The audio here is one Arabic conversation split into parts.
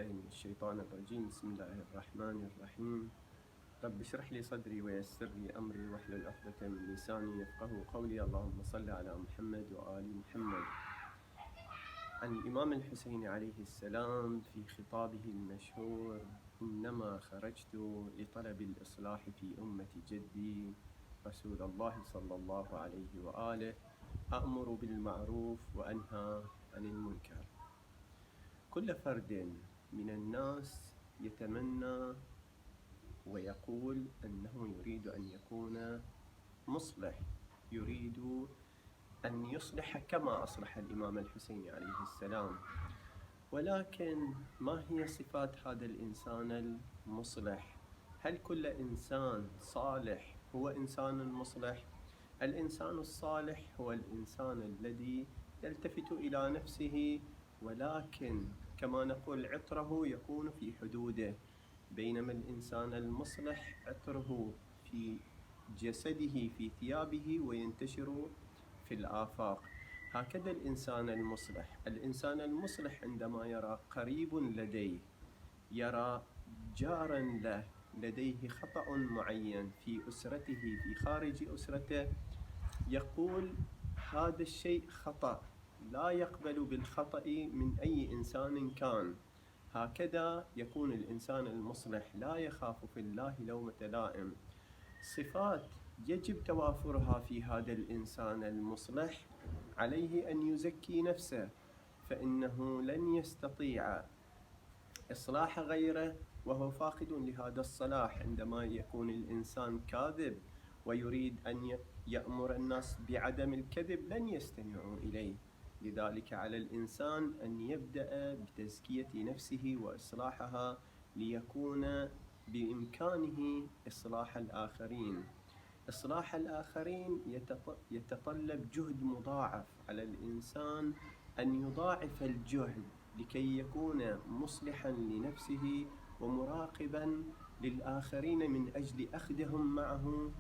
بالله من الشيطان الرجيم. بسم الله الرحمن الرحيم. رب اشرح لي صدري ويسر لي أمري واحلل عقدة من لساني يفقهوا قولي. اللهم صل على محمد وآل محمد. عن الإمام الحسين عليه السلام في خطابه المشهور: إنما خرجت لطلب الإصلاح في أمة جدي رسول الله صلى الله عليه وآله، أأمر بالمعروف وأنهى عن المنكر. كل فرد من الناس يتمنى ويقول أنه يريد أن يكون مصلح، يريد أن يصلح كما أصلح الإمام الحسين عليه السلام. ولكن ما هي صفات هذا الإنسان المصلح؟ هل كل إنسان صالح هو إنسان مصلح؟ الإنسان الصالح هو الإنسان الذي يلتفت إلى نفسه، ولكن كما نقول عطره يكون في حدوده، بينما الإنسان المصلح عطره في جسده في ثيابه وينتشر في الآفاق. هكذا الإنسان المصلح عندما يرى قريب لديه، يرى جارا له لديه خطأ معين في أسرته في خارج أسرته، يقول هذا الشيء خطأ، لا يقبل بالخطأ من أي إنسان كان. هكذا يكون الإنسان المصلح، لا يخاف في الله لومة لائم. صفات يجب توافرها في هذا الإنسان المصلح: عليه أن يزكي نفسه، فإنه لن يستطيع إصلاح غيره وهو فاقد لهذا الصلاح. عندما يكون الإنسان كاذب ويريد أن يأمر الناس بعدم الكذب لن يستمعوا إليه. لذلك على الإنسان أن يبدأ بتزكية نفسه وإصلاحها ليكون بإمكانه إصلاح الآخرين. إصلاح الآخرين يتطلب جهد مضاعف، على الإنسان أن يضاعف الجهد لكي يكون مصلحا لنفسه ومراقبا للآخرين من أجل أخذهم معه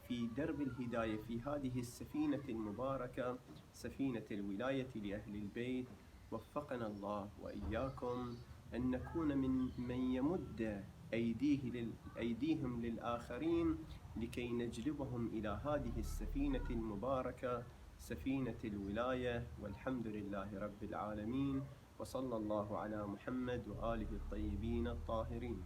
في درب الهداية في هذه السفينة المباركة، سفينة الولاية لأهل البيت. وفقنا الله وإياكم أن نكون من يمد أيديهم للآخرين لكي نجلبهم إلى هذه السفينة المباركة، سفينة الولاية. والحمد لله رب العالمين، وصلى الله على محمد وآله الطيبين الطاهرين.